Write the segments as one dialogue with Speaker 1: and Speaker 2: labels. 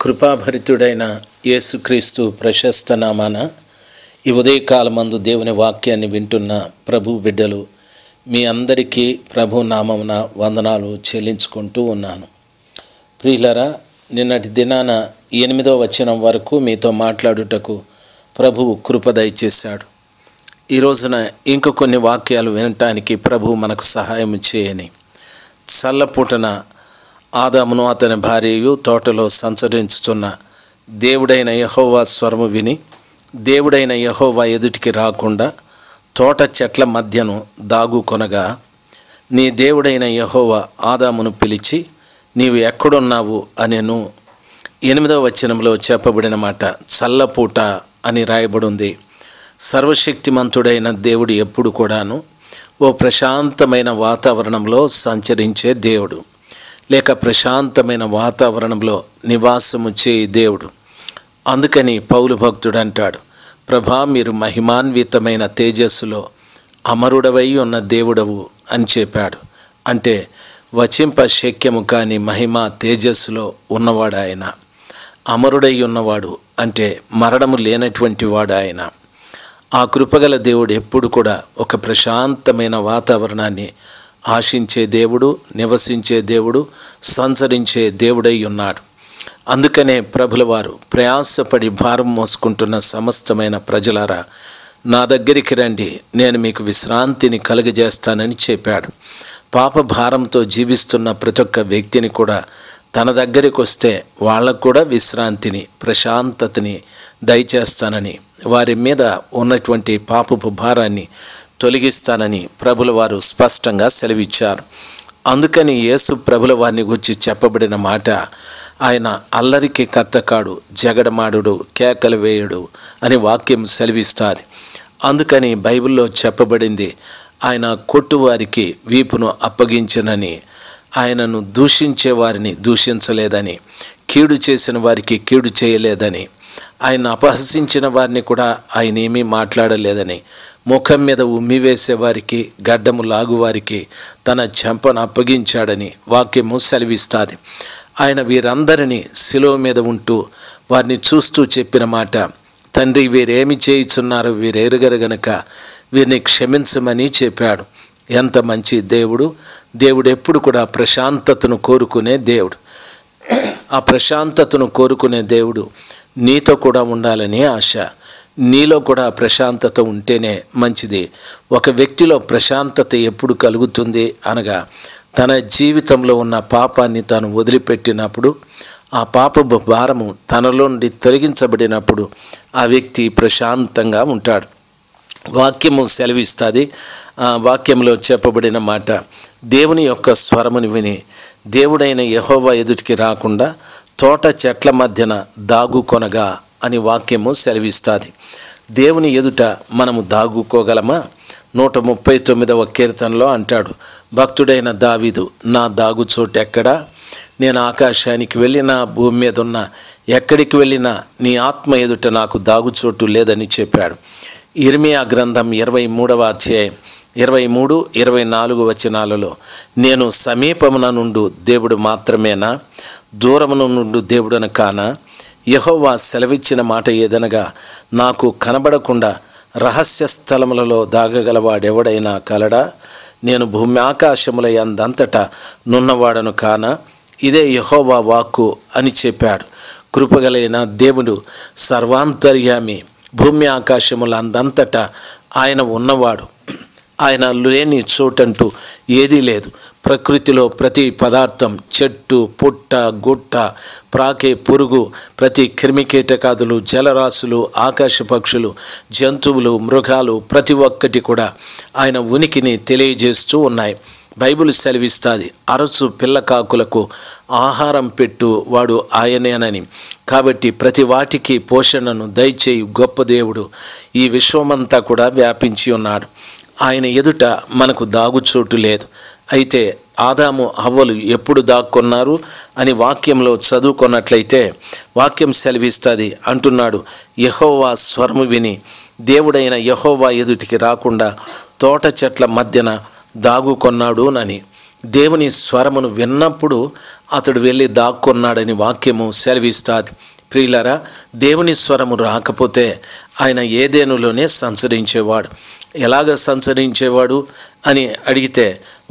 Speaker 1: కృపాభరితుడైన యేసుక్రీస్తు ప్రశస్త నామాన ఈ ఉదయకాలమందు దేవుని వాక్యాన్ని వింటున్న ప్రభు బిడ్డలు మీ అందరికీ ప్రభు నామమున వందనాలు చెల్లించుకుంటూ ఉన్నాను. ప్రియులరా, నిన్నటి దినాన 8వ వచనం వరకు మీతో మాట్లాడుటకు ప్రభువు కృప దయచేశాడు. ఈ రోజున ఇంక కొన్ని వాక్యాలు వినటానికి ప్రభు మనకు సహాయం చేయని. చల్లపూటన ఆదామును అతని భార్యయు తోటలో సంచరించుచున్న దేవుడైన యెహోవా స్వరము విని దేవుడైన యెహోవా ఎదుటికి రాకుండా తోట చెట్ల మధ్యను దాగుకొనగా, నీ దేవుడైన యెహోవా ఆదామును పిలిచి నీవు ఎక్కడున్నావు అనెను. 8వ వచనంలో చెప్పబడిన మాట చల్లపూట అని రాయబడింది. సర్వశక్తిమంతుడైన దేవుడు ఎప్పుడు కూడాను ఓ ప్రశాంతమైన వాతావరణంలో సంచరించే దేవుడు, లేక ప్రశాంతమైన వాతావరణంలో నివాసము చేయి దేవుడు. అందుకని పౌలు భక్తుడు అంటాడు, ప్రభా మీరు మహిమాన్వితమైన తేజస్సులో అమరుడవై ఉన్న దేవుడవు అని చెప్పాడు. అంటే వచింప శక్యము కాని మహిమ తేజస్సులో ఉన్నవాడు ఆయన. అమరుడై ఉన్నవాడు అంటే మరణము లేనటువంటి వాడు ఆయన. ఆ కృపగల దేవుడు ఎప్పుడు కూడా ఒక ప్రశాంతమైన వాతావరణాన్ని ఆశించే దేవుడు, నివసించే దేవుడు, సంచరించే దేవుడై ఉన్నాడు. అందుకనే ప్రభుల వారు ప్రయాసపడి భారం మోసుకుంటున్న సమస్తమైన ప్రజలారా నా దగ్గరికి రండి, నేను మీకు విశ్రాంతిని కలుగజేస్తానని చెప్పాడు. పాప భారంతో జీవిస్తున్న ప్రతి ఒక్క వ్యక్తిని కూడా తన దగ్గరికి వస్తే వాళ్ళకు కూడా విశ్రాంతిని, ప్రశాంతతని దయచేస్తానని, వారి మీద ఉన్నటువంటి పాపపు భారాన్ని తొలగిస్తానని ప్రభుల వారు స్పష్టంగా సెలవిచ్చారు. అందుకని యేసు ప్రభుల వారిని గురించి చెప్పబడిన మాట, ఆయన అల్లరికి కర్తకాడు, జగడమాడు, కేకలు వేయుడు అని వాక్యం సెలవిస్తుంది. అందుకని బైబిల్లో చెప్పబడింది, ఆయన కొట్టువారికి వీపును అప్పగించనని, ఆయనను దూషించే వారిని దూషించలేదని, కీడు చేసిన వారికి కీడు చేయలేదని, ఆయన అపహసించిన వారిని కూడా ఆయన ఏమీ మాట్లాడలేదని, ముఖం మీద ఉమ్మివేసే వారికి, గడ్డము లాగువారికి తన చెంపను అప్పగించాడని వాక్యము సెలవిస్తుంది. ఆయన వీరందరినీ శిలువ మీద ఉంటూ వారిని చూస్తూ చెప్పిన మాట, తండ్రి వీరేమి చేయుచున్నారో వీరెరుగరు గనుక వీరిని క్షమించమని చెప్పాడు. ఎంత మంచి దేవుడు! దేవుడు ఎప్పుడు కూడా ప్రశాంతతను కోరుకునే దేవుడు. ఆ ప్రశాంతతను కోరుకునే దేవుడు నీతో కూడా ఉండాలని ఆశ. నీలో కూడా ప్రశాంతత ఉంటేనే మంచిది. ఒక వ్యక్తిలో ప్రశాంతత ఎప్పుడు కలుగుతుంది అనగా, తన జీవితంలో ఉన్న పాపాన్ని తాను వదిలిపెట్టినప్పుడు, ఆ పాపపు భారము తనలో నుండి తొలగించబడినప్పుడు ఆ వ్యక్తి ప్రశాంతంగా ఉంటాడు. వాక్యము సెలవిస్తుంది. వాక్యంలో చెప్పబడిన మాట, దేవుని యొక్క స్వరముని విని దేవుడైన యెహోవా ఎదుటికి రాకుండా తోట చెట్ల మధ్యన దాగుకొనగా అని వాక్యము సెలవిస్తుంది. దేవుని ఎదుట మనము దాగుకోగలమా? 139వ కీర్తనలో అంటాడు భక్తుడైన దావీదు, నా దాగుచోటు ఎక్కడా? నేను ఆకాశానికి వెళ్ళినా, భూమి మీద ఉన్న ఎక్కడికి వెళ్ళినా నీ ఆత్మ ఎదుట నాకు దాగుచోటు లేదని చెప్పాడు. ఇర్మియా గ్రంథం 23వ అధ్యాయం 23, 24 వచనాలలో, నేను సమీపమున నుండు దేవుడు మాత్రమేనా, దూరమున నుండు దేవుడను కానా? యెహోవా సెలవిచ్చిన మాట ఏదనగా, నాకు కనబడకుండా రహస్య స్థలములలో దాగగలవాడెవడైనా కలడా? నేను భూమి ఆకాశముల యందంతటా నున్నవాడను కానా? ఇదే యెహోవా వాక్కు అని చెప్పాడు. కృపగలైన దేవుడు సర్వాంతర్యామి, భూమి ఆకాశముల అందంతటా ఆయన ఉన్నవాడు. ఆయన లేని చోటంటూ ఏదీ లేదు. ప్రకృతిలో ప్రతి పదార్థం, చెట్టు, పుట్ట, గుట్ట, ప్రాకే పురుగు, ప్రతి క్రిమికీటకాదులు, జలరాశులు, ఆకాశ పక్షులు, జంతువులు, మృగాలు ప్రతి ఒక్కటి కూడా ఆయన ఉనికిని తెలియజేస్తూ ఉన్నాయి. బైబిల్ సెలవిస్తుంది, అరచు పిల్లకాకులకు ఆహారం పెట్టు వాడు ఆయనేనని. కాబట్టి ప్రతి వాటికి పోషణను దయచేయి గొప్ప దేవుడు ఈ విశ్వమంతా కూడా వ్యాపించి ఉన్నాడు. ఆయన ఎదుట మనకు దాగుచోటు లేదు. అయితే ఆదాము హవ్వలు ఎప్పుడు దాక్కున్నారు అని వాక్యంలో చదువుకున్నట్లయితే వాక్యం సెలవిస్తుంది. అంటున్నాడు, యెహోవా స్వరము విని దేవుడైన యెహోవా ఎదుటికి రాకుండా తోట చెట్ల మధ్యన దాగుకొన్నాడు అని. దేవుని స్వరమును విన్నప్పుడు అతడు వెళ్ళి దాక్కున్నాడని వాక్యము సెలవిస్తాది. ప్రియులారా, దేవుని స్వరము రాకపోతే ఆయన ఏదెనులోనే సంచరించేవాడు. ఎలాగ సంచరించేవాడు అని అడిగితే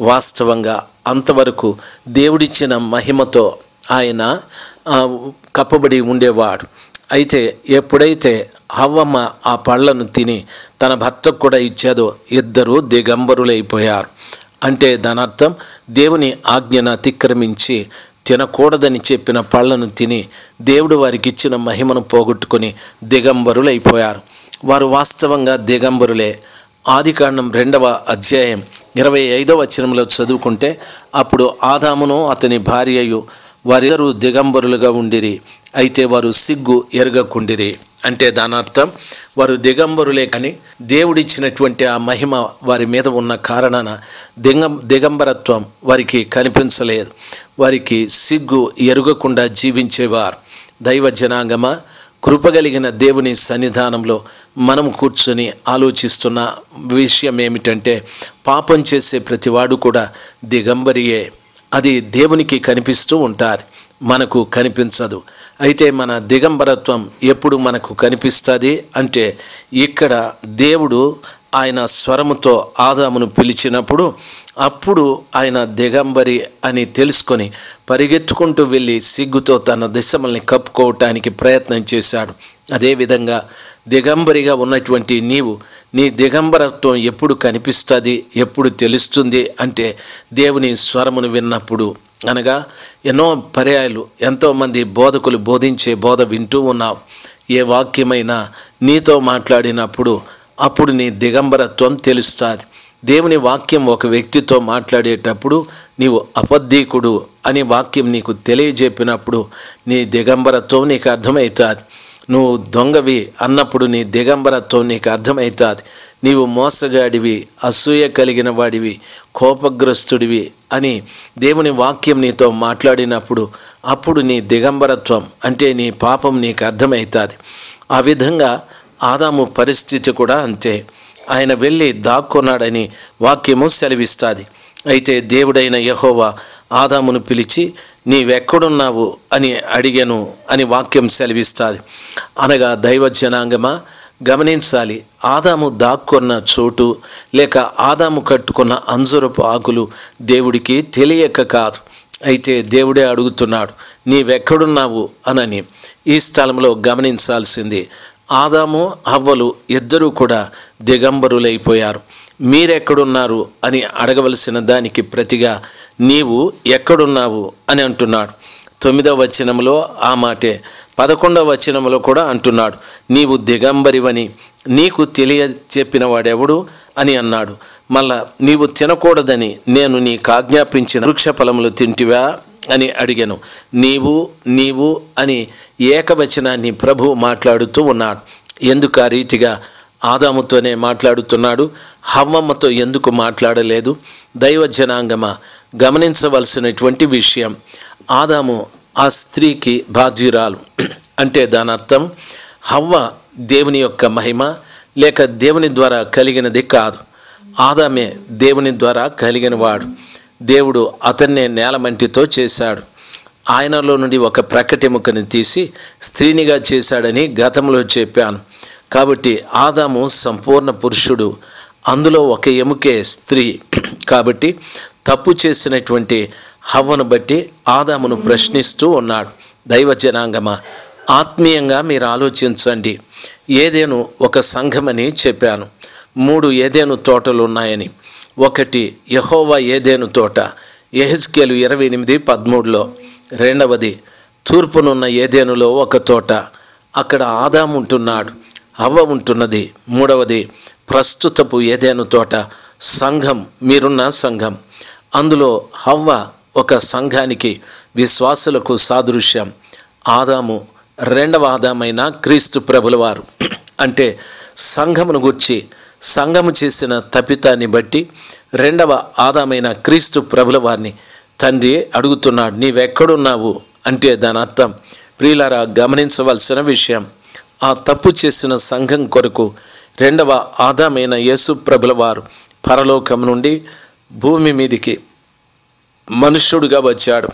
Speaker 1: వాస్తవంగా అంతవరకు దేవుడిచ్చిన మహిమతో ఆయన కప్పబడి ఉండేవాడు. అయితే ఎప్పుడైతే హవ్వమ్మ ఆ పళ్ళను తిని తన భర్తకు కూడా ఇచ్చేదో ఇద్దరు దిగంబరులైపోయారు. అంటే దాని అర్థం దేవుని ఆజ్ఞను అతిక్రమించి తినకూడదని చెప్పిన పళ్ళను తిని దేవుడు వారికి ఇచ్చిన మహిమను పోగొట్టుకొని దిగంబరులైపోయారు. వారు వాస్తవంగా దిగంబరులే. ఆదికాండం 2వ అధ్యాయం 25వ వచనంలో చదువుకుంటే, అప్పుడు ఆదామును అతని భార్యయు వారిద్దరూ దిగంబరులుగా ఉండిరి, అయితే వారు సిగ్గు ఎరగకుండిరి. అంటే దాని అర్థం వారు దిగంబరులే, కానీ దేవుడిచ్చినటువంటి ఆ మహిమ వారి మీద ఉన్న కారణాన దిగంబరత్వం వారికి కనిపించలేదు. వారికి సిగ్గు ఎరగకుండా జీవించేవారు. దైవ జనాంగమా, కృపగలిగిన దేవుని సన్నిధానంలో మనం కూర్చొని ఆలోచిస్తున్న విషయం ఏమిటంటే, పాపం చేసే ప్రతివాడు కూడా దిగంబరియే. అది దేవునికి కనిపిస్తూ ఉంటుంది, మనకు కనిపించదు. అయితే మన దిగంబరత్వం ఎప్పుడు మనకు కనిపిస్తుంది అంటే, ఇక్కడ దేవుడు ఆయన స్వరముతో ఆదామును పిలిచినప్పుడు అప్పుడు ఆయన దిగంబరి అని తెలుసుకొని పరిగెత్తుకుంటూ వెళ్ళి సిగ్గుతో తన దిశమల్ని కప్పుకోవటానికి ప్రయత్నం చేశాడు. అదేవిధంగా దిగంబరిగా ఉన్నటువంటి నీవు నీ దిగంబరత్వం ఎప్పుడు కనిపిస్తుంది, ఎప్పుడు తెలుస్తుంది అంటే దేవుని స్వరమును విన్నప్పుడు. అనగా ఎన్నో పర్యాయాలు ఎంతోమంది బోధకులు బోధించే బోధ వింటూ ఉన్నావు. ఏ వాక్యమైనా నీతో మాట్లాడినప్పుడు అప్పుడు నీ దిగంబరత్వం తెలుస్తుంది. దేవుని వాక్యం ఒక వ్యక్తితో మాట్లాడేటప్పుడు నీవు అబద్ధీకుడు అని వాక్యం నీకు తెలియజెప్పినప్పుడు నీ దిగంబరత్వం నీకు అర్థమవుతుంది. నువ్వు దొంగవి అన్నప్పుడు నీ దిగంబరత్వం నీకు అర్థమవుతుంది. నీవు మోసగాడివి, అసూయ కలిగిన వాడివి, కోపగ్రస్తుడివి అని దేవుని వాక్యం నీతో మాట్లాడినప్పుడు అప్పుడు నీ దిగంబరత్వం అంటే నీ పాపం నీకు అర్థమవుతుంది. ఆ విధంగా ఆదాము పరిస్థితి కూడా అంతే. ఆయన వెళ్ళి దాక్కున్నాడని వాక్యము సెలవిస్తుంది. అయితే దేవుడైన యెహోవా ఆదామును పిలిచి నీవెక్కడున్నావు అని అడిగాను అని వాక్యం సెలవిస్తుంది. అనగా దైవ జనాంగమా, గమనించాలి, ఆదాము దాక్కున్న చోటు లేక ఆదాము కట్టుకున్న అంజురపు ఆకులు దేవుడికి తెలియక కాదు. అయితే దేవుడే అడుగుతున్నాడు నీవెక్కడున్నావు అనని. ఈ స్థలంలో గమనించాల్సింది, ఆదాము హవ్వలు ఇద్దరూ కూడా దిగంబరులైపోయారు. మీరెక్కడున్నారు అని అడగవలసిన దానికి ప్రతిగా నీవు ఎక్కడున్నావు అని అంటున్నాడు. 9వ వచనంలో ఆ మాటే 11వ వచనంలో కూడా అంటున్నాడు, నీవు దిగంబరివని నీకు తెలియ చెప్పిన వాడెవడు అని అన్నాడు. మళ్ళా నీవు తినకూడదని నేను నీకు ఆజ్ఞాపించిన వృక్ష ఫలములు తింటివా అని అడిగాను. నీవు అని ఏకవచనాన్ని ప్రభువు మాట్లాడుతూ ఉన్నాడు. ఎందుకు ఆ రీతిగా ఆదాముతోనే మాట్లాడుతున్నాడు, హవ్వమ్మతో ఎందుకు మాట్లాడలేదు? దైవ జనాంగమా, గమనించవలసినటువంటి విషయం, ఆదాము ఆ స్త్రీకి బాధ్యురాలు. అంటే దాని అర్థం హవ్వ దేవుని యొక్క మహిమ లేక దేవుని ద్వారా కలిగినది కాదు. ఆదామే దేవుని ద్వారా కలిగిన వాడు. దేవుడు అతన్నే నేలమంటితో చేశాడు. ఆయనలో నుండి ఒక ప్రకటెముకని తీసి స్త్రీనిగా చేశాడని గతంలో చెప్పాను. కాబట్టి ఆదాము సంపూర్ణ పురుషుడు, అందులో ఒక ఎముకే స్త్రీ. కాబట్టి తప్పు చేసినటువంటి హవ్వను బట్టి ఆదామును ప్రశ్నిస్తూ ఉన్నాడు. దైవ జనాంగమా, ఆత్మీయంగా మీరు ఆలోచించండి. ఏదేను ఒక సంఘమని చెప్పాను. 3 ఏదేను తోటలు ఉన్నాయని. ఒకటి యెహోవా ఏదేను తోట, యెహెజ్కేలు 28:13లో. రెండవది తూర్పునున్న ఏదేనులో ఒక తోట, అక్కడ ఆదాము ఉంటున్నాడు, హవ్వ ఉంటున్నది. మూడవది ప్రస్తుతపు ఏదేను తోట, సంఘం, మీరున్న సంఘం. అందులో హవ్వ ఒక సంఘానికి విశ్వాసులకు సాదృశ్యం. ఆదాము రెండవ ఆదామైన క్రీస్తు ప్రభుల వారు. అంటే సంఘమును గుర్చి సంఘము చేసిన తప్పితాన్ని బట్టి రెండవ ఆదామైన క్రీస్తు ప్రభుల వారిని తండ్రి అడుగుతున్నాడు, నీవెక్కడున్నావు అంటే దాని అర్థం, ప్రియులారా, గమనించవలసిన విషయం, ఆ తప్పు చేసిన సంఘం కొరకు రెండవ ఆదామైన యేసు ప్రభుల వారు పరలోకం నుండి భూమి మీదికి మనుష్యుడిగా వచ్చాడు.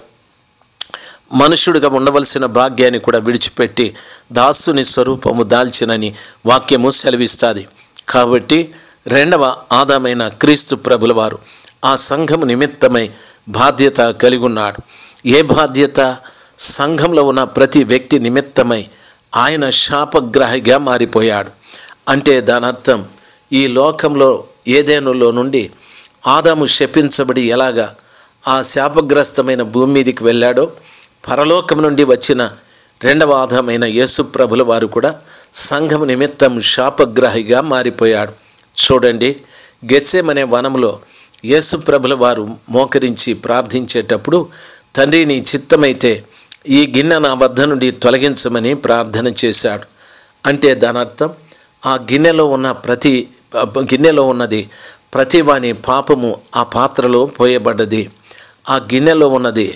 Speaker 1: మనుష్యుడిగా ఉండవలసిన భాగ్యాన్ని కూడా విడిచిపెట్టి దాసుని స్వరూపము దాల్చినని వాక్యము సెలవిస్తుంది. కాబట్టి రెండవ ఆదామైన క్రీస్తు ప్రభుల వారు ఆ సంఘము నిమిత్తమై బాధ్యత కలిగి ఉన్నాడు. ఏ బాధ్యత? సంఘంలో ఉన్న ప్రతి వ్యక్తి నిమిత్తమై ఆయన శాపగ్రాహిగా మారిపోయాడు. అంటే దాని అర్థం, ఈ లోకంలో ఏదెనులో నుండి ఆదాము శపించబడి ఎలాగా ఆ శాపగ్రస్తమైన భూమి మీదకి వెళ్ళాడో, పరలోకం నుండి వచ్చిన రెండవ ఆదామైన యేసు ప్రభుల వారు కూడా సంఘం నిమిత్తం శాపగ్రాహిగా మారిపోయాడు. చూడండి, గెత్సేమనే వనంలో యేసు ప్రభుల వారు మోకరించి ప్రార్థించేటప్పుడు, తండ్రి నీ చిత్తమైతే ఈ గిన్నె నా వద్ద నుండి తొలగించమని ప్రార్థన చేశాడు. అంటే దాని అర్థం, ఆ గిన్నెలో ఉన్నది ప్రతి వాని పాపము ఆ పాత్రలో పోయబడ్డది, ఆ గిన్నెలో ఉన్నది.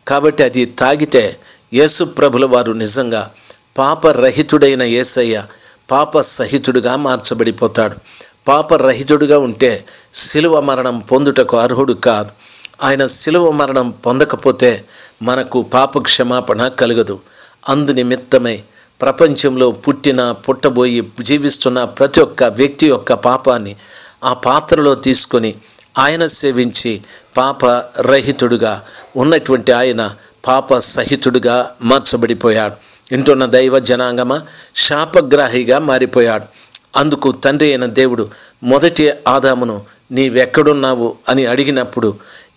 Speaker 1: కాబట్టి అది తాగితే యేసు ప్రభుల వారు నిజంగా పాపరహితుడైన యేసయ్య పాప సహితుడుగా మార్చబడిపోతాడు. పాపరహితుడుగా ఉంటే శిలువ మరణం పొందుటకు అర్హుడు కాదు. ఆయన శిలువ మరణం పొందకపోతే మనకు పాప క్షమాపణ కలగదు. అందునిమిత్తమై ప్రపంచంలో పుట్టబోయి జీవిస్తున్న ప్రతి ఒక్క వ్యక్తి యొక్క పాపాన్ని ఆ పాత్రలో తీసుకొని ఆయన సేవించి పాపరహితుడుగా ఉన్నటువంటి ఆయన పాప సహితుడుగా మార్చబడిపోయాడు. వింటున్న దైవ జనాంగమ, శాపగ్రాహిగా మారిపోయాడు. అందుకు తండ్రి అయిన దేవుడు మొదటి ఆదామును నీవెక్కడున్నావు అని అడిగినప్పుడు,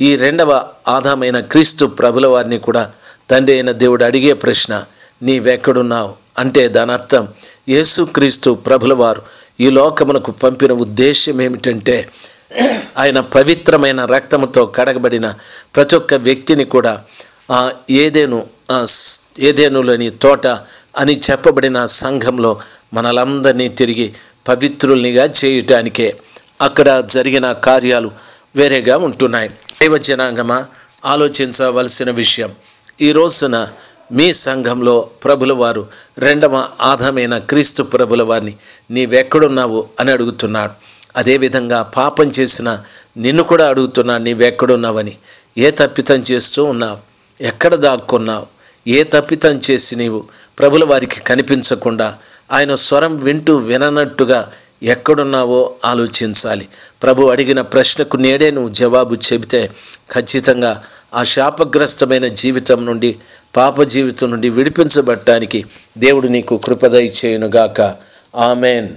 Speaker 1: ఈ రెండవ ఆదామైన క్రీస్తు ప్రభుల వారిని కూడా తండ్రి అయిన దేవుడు అడిగే ప్రశ్న, నీవెక్కడున్నావు అంటే దాని అర్థం, యేసుక్రీస్తు ప్రభుల వారు ఈ లోకమునకు పంపిన ఉద్దేశం ఏమిటంటే, ఆయన పవిత్రమైన రక్తముతో కడగబడిన ప్రతి ఒక్క వ్యక్తిని కూడా ఏదేనులోని తోట అని చెప్పబడిన సంఘంలో మనలందరినీ తిరిగి పవిత్రుల్నిగా చేయటానికే. అక్కడ జరిగిన కార్యాలు వేరేగా ఉంటున్నాయి. దైవ జనాంగమా, ఆలోచించవలసిన విషయం, ఈ రోజున మీ సంఘంలో ప్రభుల వారు రెండవ ఆదామైన క్రీస్తు ప్రభుల వారిని నీవెక్కడున్నావు అని అడుగుతున్నాడు. అదేవిధంగా పాపం చేసిన నిన్ను కూడా అడుగుతున్నాడు, నీవెక్కడున్నావని. ఏ తప్పితం చేస్తూ ఉన్నావు? ఎక్కడ దాక్కున్నావు? ఏ తప్పితం చేసి నీవు ప్రభుల వారికి కనిపించకుండా ఆయన స్వరం విననట్టుగా ఎక్కడున్నావో ఆలోచించాలి. ప్రభు అడిగిన ప్రశ్నకు నేడే నువ్వు జవాబు చెబితే ఖచ్చితంగా ఆ శాపగ్రస్తమైన జీవితం నుండి, పాప జీవితం నుండి విడిపించబడటానికి దేవుడు నీకు కృప దయచేయునుగాక. ఆమెన్.